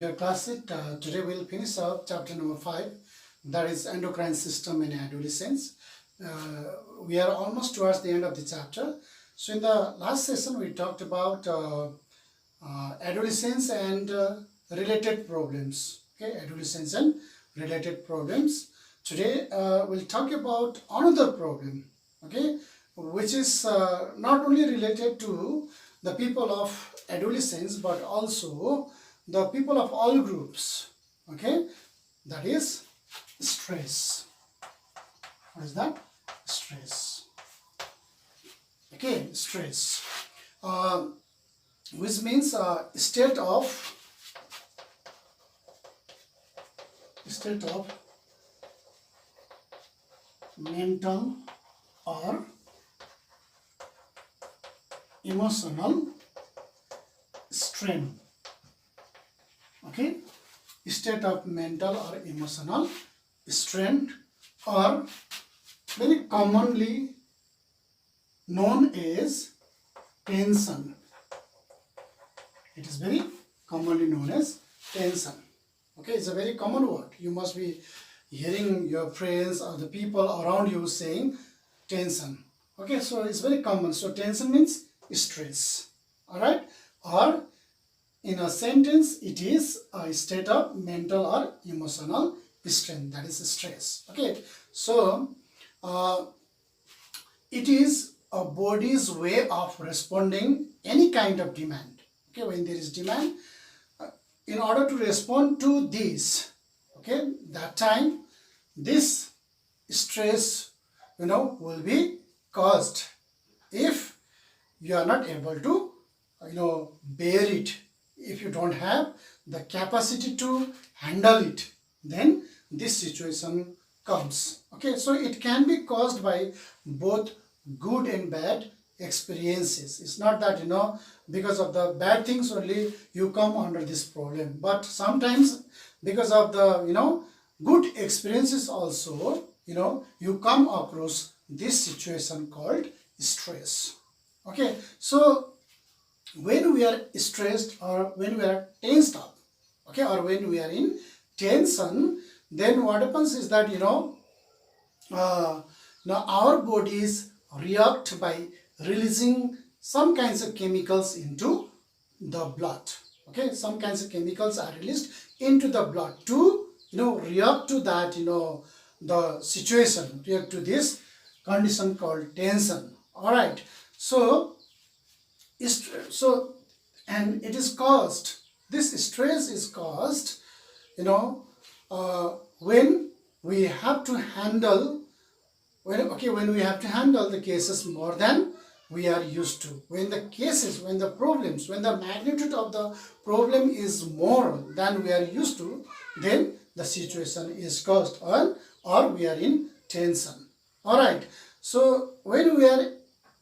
Dear classmate, today we'll finish up chapter number 5, that is endocrine system in adolescence. We are almost towards the end of the chapter. So in the last session we talked about adolescence and related problems. Okay, adolescence and related problems. Today we'll talk about another problem, okay, which is not only related to the people of adolescence but also the people of all groups. Okay, that is stress. What is that? Stress. Okay, stress, which means state of mental or emotional strain. Okay, state of mental or emotional strain, or very commonly known as tension. It is very commonly known as tension. Okay, it's a very common word. You must be hearing your friends or the people around you saying tension. Okay, so it's very common. So tension means stress. All right, or in a sentence, it is a state of mental or emotional strain, that is stress. Okay, so it is a body's way of responding any kind of demand. Okay, when there is demand, in order to respond to this, okay, that time this stress, will be caused if you are not able to, bear it. If you don't have the capacity to handle it, then this situation comes. Okay, so it can be caused by both good and bad experiences. It's not that because of the bad things only you come under this problem, but sometimes because of the good experiences also you come across this situation called stress. Okay, so when we are stressed or when we are tensed up, okay, or when we are in tension, then what happens is that now our bodies react by releasing some kinds of chemicals into the blood. Okay, some kinds of chemicals are released into the blood to react to that the situation, react to this condition called tension. All right, so and it is caused, this stress is caused when we have to handle when we have to handle the cases more than we are used to. When the cases, when the problems, when the magnitude of the problem is more than we are used to, then the situation is caused or we are in tension. All right, so when we are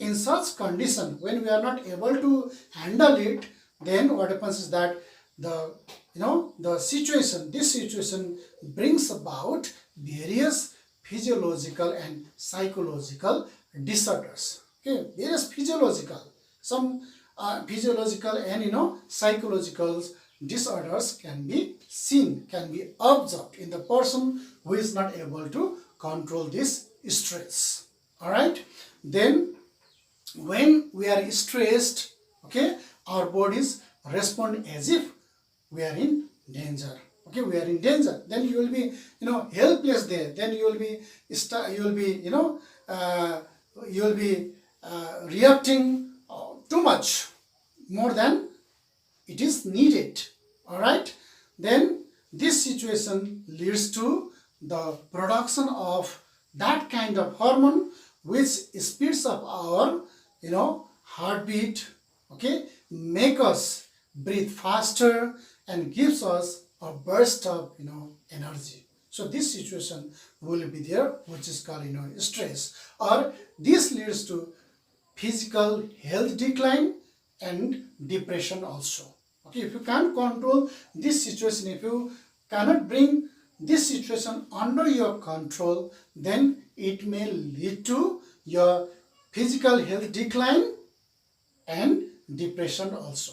in such condition, when we are not able to handle it, then what happens is that the situation, this situation brings about various physiological and psychological disorders. Okay, various physiological, some physiological and psychological disorders can be seen, can be observed in the person who is not able to control this stress. All right, then when we are stressed, okay, our bodies respond as if we are in danger. Okay, we are in danger, then you will be helpless there, then you will be reacting too much, more than it is needed. All right, then this situation leads to the production of that kind of hormone which speeds up our heartbeat, okay, make us breathe faster and gives us a burst of energy. So this situation will be there, which is called stress, or this leads to physical health decline and depression also. Okay, if you can't control this situation, if you cannot bring this situation under your control, then it may lead to your physical health decline and depression also.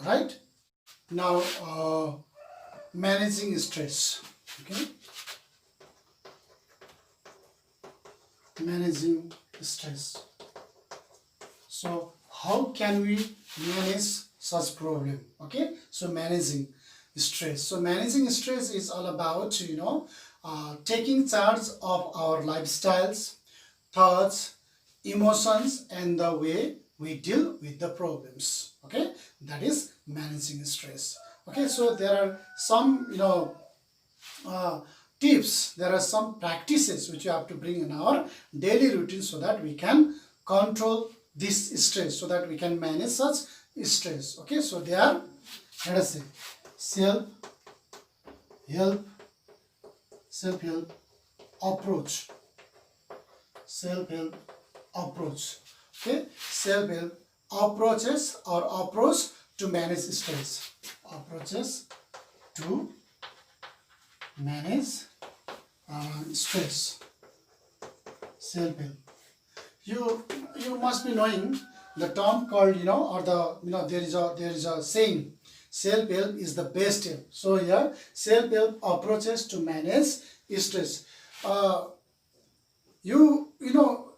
Right? Now managing stress. Okay, managing stress. So how can we manage such problem? Okay, so managing stress. So managing stress is all about taking charge of our lifestyles, thoughts, emotions, and the way we deal with the problems. Okay, that is managing stress. Okay, so there are some tips, there are some practices which you have to bring in our daily routine so that we can control this stress, so that we can manage such stress. Okay, so they are, let us say, self-help approach. Self-help approach. Okay, self-help approaches or approach to manage stress. Approaches to manage stress. Self-help. You must be knowing the term called or the there is a saying, self-help is the best help. So here self-help approaches to manage stress.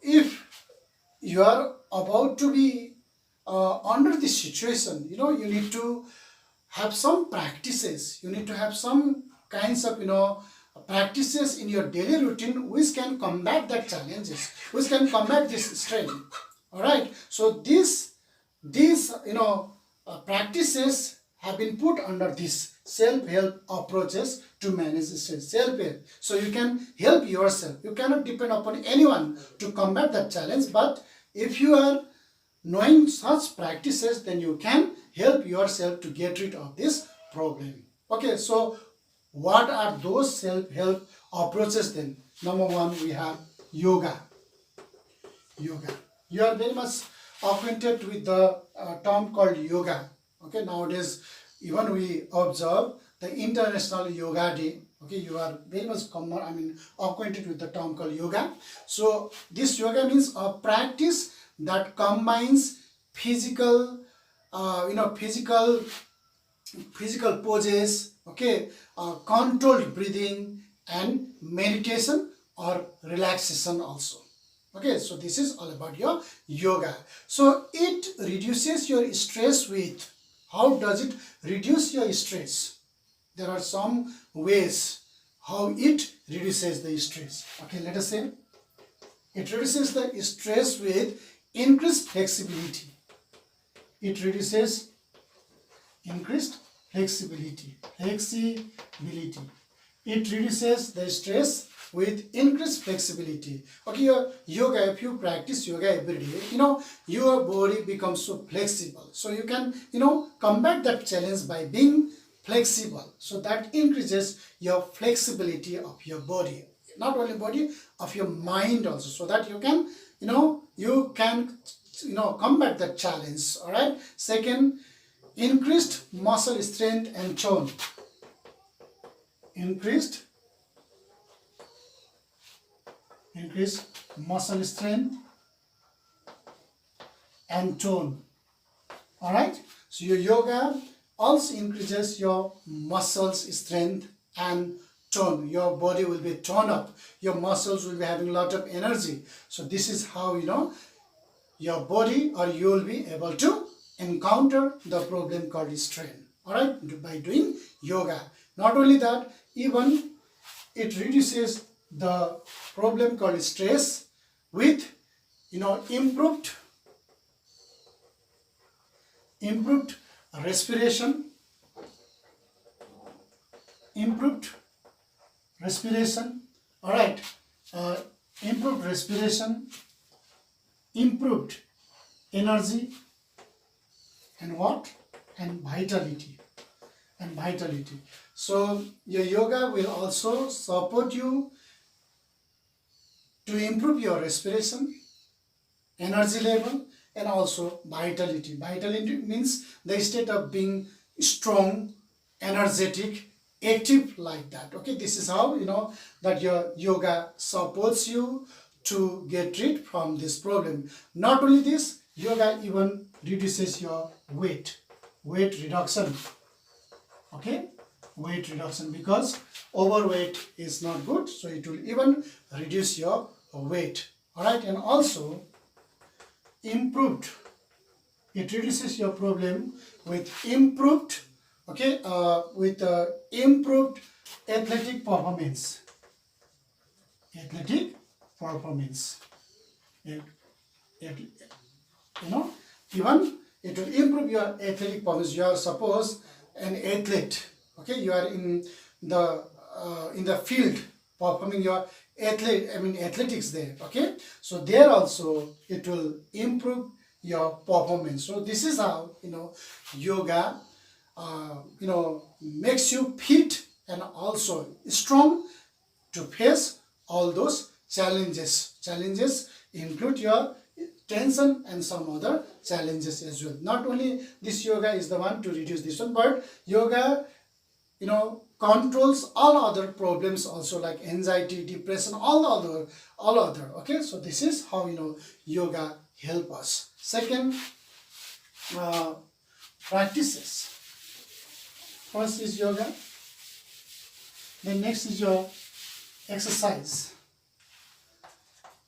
If you are about to be under this situation, you need to have some practices. You need to have some kinds of practices in your daily routine which can combat that challenges, which can combat this strain. All right, so these practices have been put under this self-help approaches to manage stress. Self-help, so you can help yourself. You cannot depend upon anyone to combat that challenge, but if you are knowing such practices, then you can help yourself to get rid of this problem. Okay, so what are those self-help approaches then? Number one, we have yoga. Yoga. You are very much acquainted with the term called yoga. Okay, nowadays even we observe the International Yoga Day. Okay, you are very much acquainted with the term called yoga. So this yoga means a practice that combines physical poses, okay, controlled breathing and meditation or relaxation also. Okay, so this is all about your yoga. So it reduces your stress with, how does it reduce your stress? There are some ways how it reduces the stress. Okay, let us say it reduces the stress with increased flexibility. It reduces increased flexibility. It reduces the stress with increased flexibility. Okay, your yoga, if you practice yoga every day, your body becomes so flexible. So you can, combat that challenge by being flexible. So that increases your flexibility of your body. Not only body, of your mind also. So that you can, combat that challenge. All right. Second, increased muscle strength and tone. Increased muscle strength and tone. All right. So your yoga also increases your muscles strength and tone. Your body will be toned up. Your muscles will be having a lot of energy. So this is how your body, or you will be able to encounter the problem called strain. All right, by doing yoga. Not only that, even it reduces the problem called stress with improved respiration. All right, improved respiration, improved energy, and what? And vitality. So your yoga will also support you to improve your respiration, energy level, and also vitality. Vitality means the state of being strong, energetic, active, like that. Okay, this is how that your yoga supports you to get rid from this problem. Not only this, yoga even reduces your weight reduction. okay, weight reduction, because overweight is not good, so it will even reduce your weight. All right, and also improved, it reduces your problem with improved, okay, with improved athletic performance. Athletic performance. You know, even it will improve your athletic performance. You are suppose an athlete, okay, you are in the field performing your athletics there, okay, so there also it will improve your performance. So this is how, yoga makes you fit and also strong to face all those challenges. Challenges include your tension and some other challenges as well. Not only this yoga is the one to reduce this one, but yoga, controls all other problems also, like anxiety, depression, all other. Okay, so this is how yoga help us. Second, practices. First is yoga. Then next is your exercise.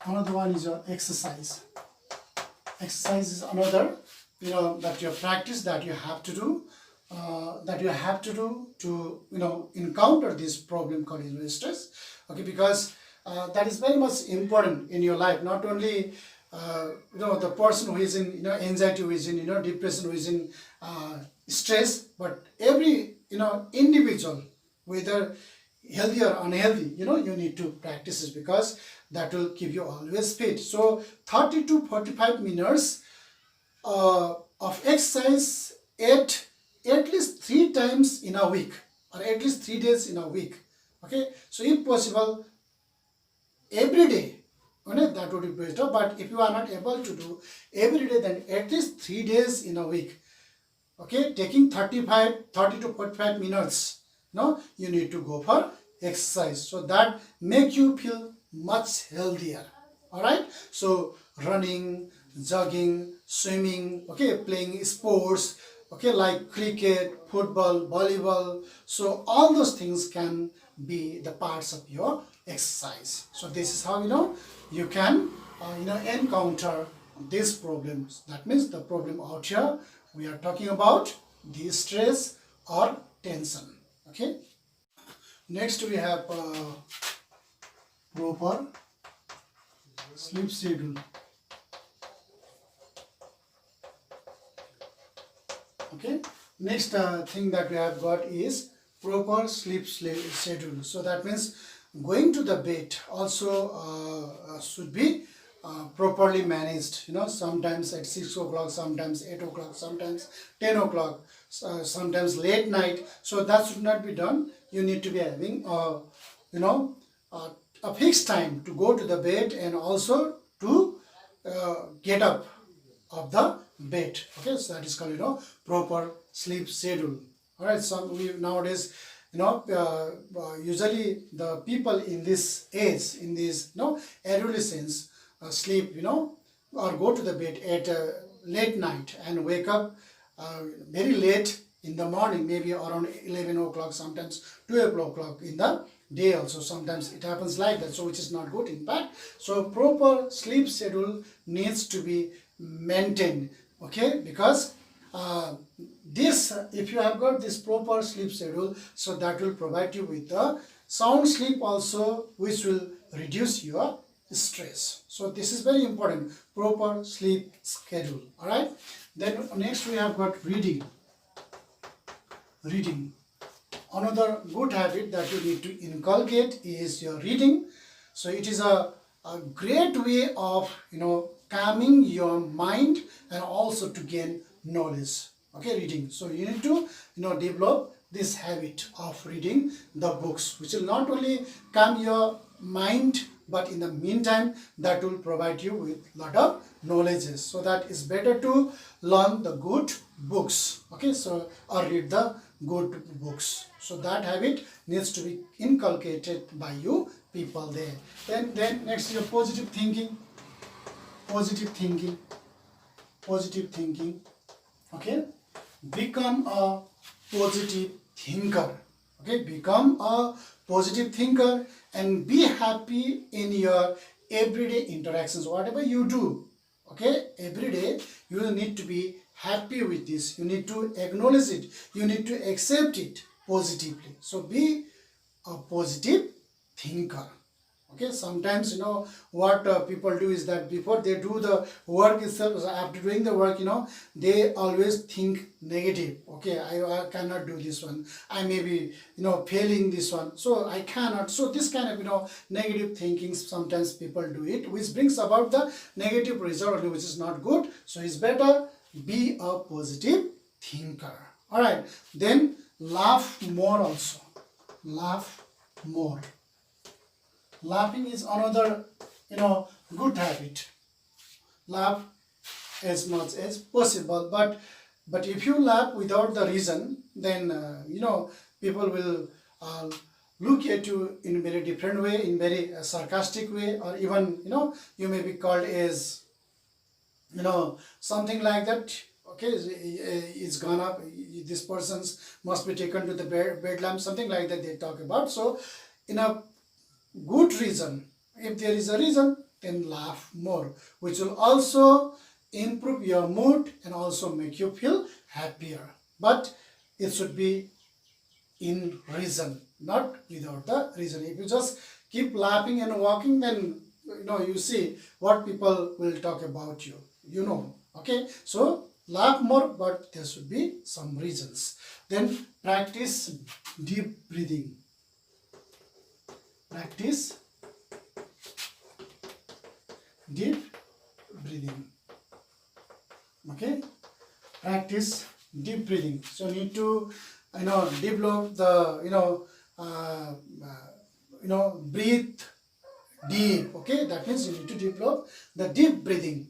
Another one is your exercise. Exercise is another, that you practice, that you have to do, to encounter this problem called stress. Okay, because that is very much important in your life. Not only the person who is in anxiety, who is in depression, who is in stress, but every individual, whether healthy or unhealthy, you need to practice it, because that will keep you always fit. So 30 to 45 minutes of exercise at least 3 times in a week, or at least 3 days in a week. Okay, so if possible every day, that would be better. But if you are not able to do every day, then at least 3 days in a week. Okay, taking 30 to 45 minutes, you need to go for exercise, so that make you feel much healthier. All right, so running, jogging, swimming, okay, playing sports, okay, like cricket, football, volleyball, so all those things can be the parts of your exercise. So this is how you can encounter these problems. That means the problem out here, we are talking about the stress or tension. Okay, next we have proper sleep schedule. Okay, next thing that we have got is proper sleep schedule. So that means going to the bed also should be properly managed. Sometimes at 6 o'clock, sometimes 8 o'clock, sometimes 10 o'clock, sometimes late night. So that should not be done. You need to be having a fixed time to go to the bed, and also to get up of the bed. Okay, so that is called proper sleep schedule. All right, so we nowadays usually the people in this age, in this adolescence, sleep or go to the bed at late night and wake up very late in the morning, maybe around 11 o'clock, sometimes 12 o'clock in the day also. Sometimes it happens like that, so which is not good in fact. So proper sleep schedule needs to be maintained. Okay, because this, if you have got this proper sleep schedule, so that will provide you with the sound sleep also, which will reduce your stress. So this is very important, proper sleep schedule. All right, then next we have got reading. Another good habit that you need to inculcate is your reading. So it is a great way of calming your mind and also to gain knowledge. Okay, reading. So you need to develop this habit of reading the books, which will not only calm your mind, but in the meantime that will provide you with lot of knowledges. So that is better to learn the good books. Okay, so or read the good books. So that habit needs to be inculcated by you people there. Then next is your positive thinking. Okay, become a positive thinker. Okay, become a positive thinker and be happy in your everyday interactions, whatever you do. Okay, every day you need to be happy with this. You need to acknowledge it. You need to accept it positively. So be a positive thinker. Okay, sometimes what people do is that before they do the work itself, after doing the work, they always think negative. Okay, I cannot do this one, I may be failing this one, so I cannot. So this kind of negative thinking, sometimes people do it, which brings about the negative result, which is not good. So it's better be a positive thinker. All right, then laugh more also. Laugh more. Laughing is another good habit. Laugh as much as possible, but if you laugh without the reason, then people will look at you in a very different way, in very sarcastic way, or even you may be called as something like that. Okay, it's gone up, this person's must be taken to the bed lamp, something like that they talk about. So in a good reason, if there is a reason, then laugh more, which will also improve your mood and also make you feel happier. But it should be in reason, not without the reason. If you just keep laughing and walking, then you see what people will talk about you, okay. So laugh more, but there should be some reasons. Then practice deep breathing. Practice deep breathing. Okay, practice deep breathing. So you need to develop the breathe deep. Okay, that means you need to develop the deep breathing.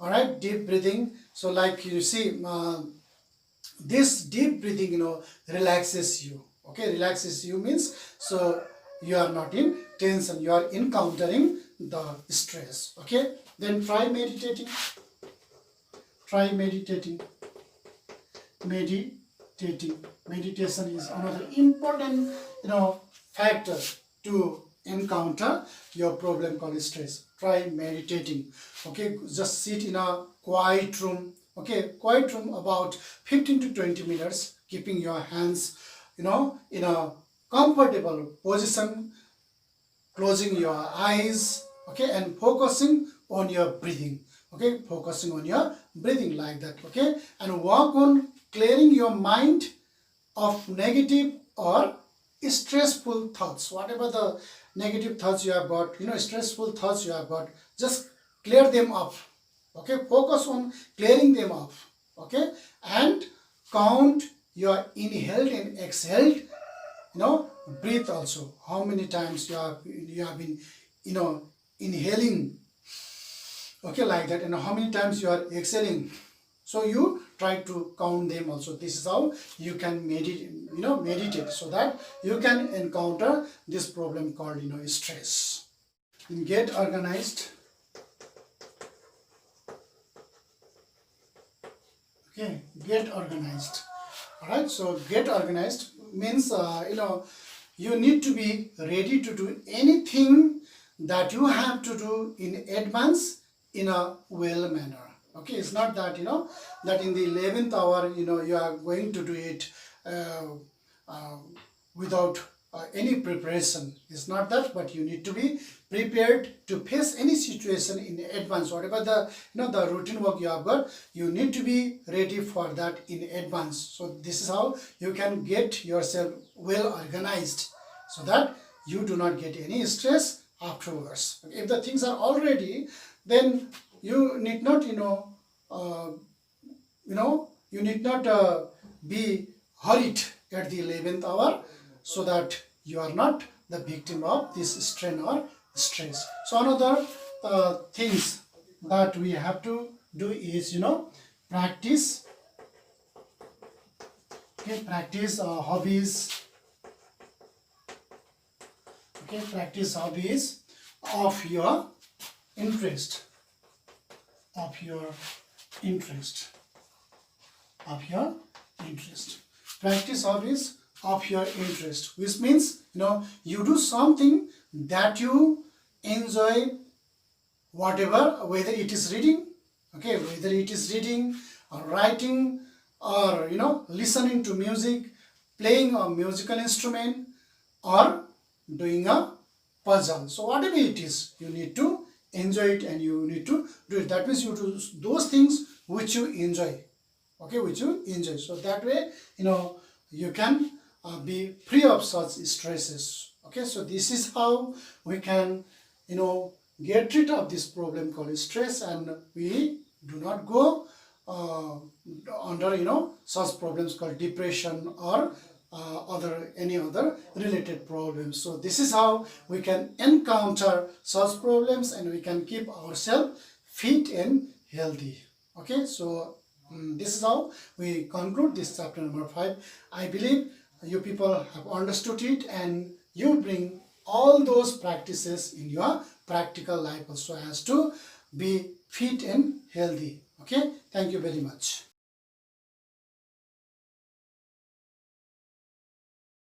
All right, deep breathing. So like you see, this deep breathing relaxes you. Okay, relaxes you means, so you are not in tension, you are encountering the stress. Okay, then try meditating. Try meditating. Meditation is another important factor to encounter your problem called stress. Try meditating. Okay, just sit in a quiet room. Okay, quiet room about 15 to 20 minutes, keeping your hands in a comfortable position, closing your eyes, okay, and focusing on your breathing. Okay, focusing on your breathing like that. Okay, and work on clearing your mind of negative or stressful thoughts. Whatever the negative thoughts you have got, stressful thoughts you have got, just clear them up. Okay, focus on clearing them up. Okay, and count your inhaled and exhaled breathe also. How many times you have been inhaling, okay, like that, and how many times you are exhaling. So you try to count them also. This is how you can meditate, so that you can encounter this problem called stress. Get organized. Okay, get organized. All right, so get organized means you need to be ready to do anything that you have to do in advance in a well manner. Okay, it's not that that in the 11th hour you are going to do it without any preparation. It's not that, but you need to be prepared to face any situation in advance. Whatever the routine work you have got, you need to be ready for that in advance. So this is how you can get yourself well organized, so that you do not get any stress afterwards. If the things are all ready, then you need not you need not be hurried at the 11th hour, so that you are not the victim of this strain or stress. So another things that we have to do is practice. Okay, practice hobbies. Okay, practice hobbies of your interest. Practice hobbies of your interest, which means you do something that you enjoy, whatever, whether it is reading, okay, whether it is reading or writing, or listening to music, playing a musical instrument, or doing a puzzle. So whatever it is, you need to enjoy it and you need to do it. That means you do those things which you enjoy, okay, which you enjoy. So that way you can be free of such stresses. Okay, so this is how we can get rid of this problem called stress, and we do not go under such problems called depression or any other related problems. So this is how we can encounter such problems and we can keep ourselves fit and healthy. Okay, so this is how we conclude this chapter number 5. I believe you people have understood it and you bring all those practices in your practical life also as to be fit and healthy. Okay, thank you very much.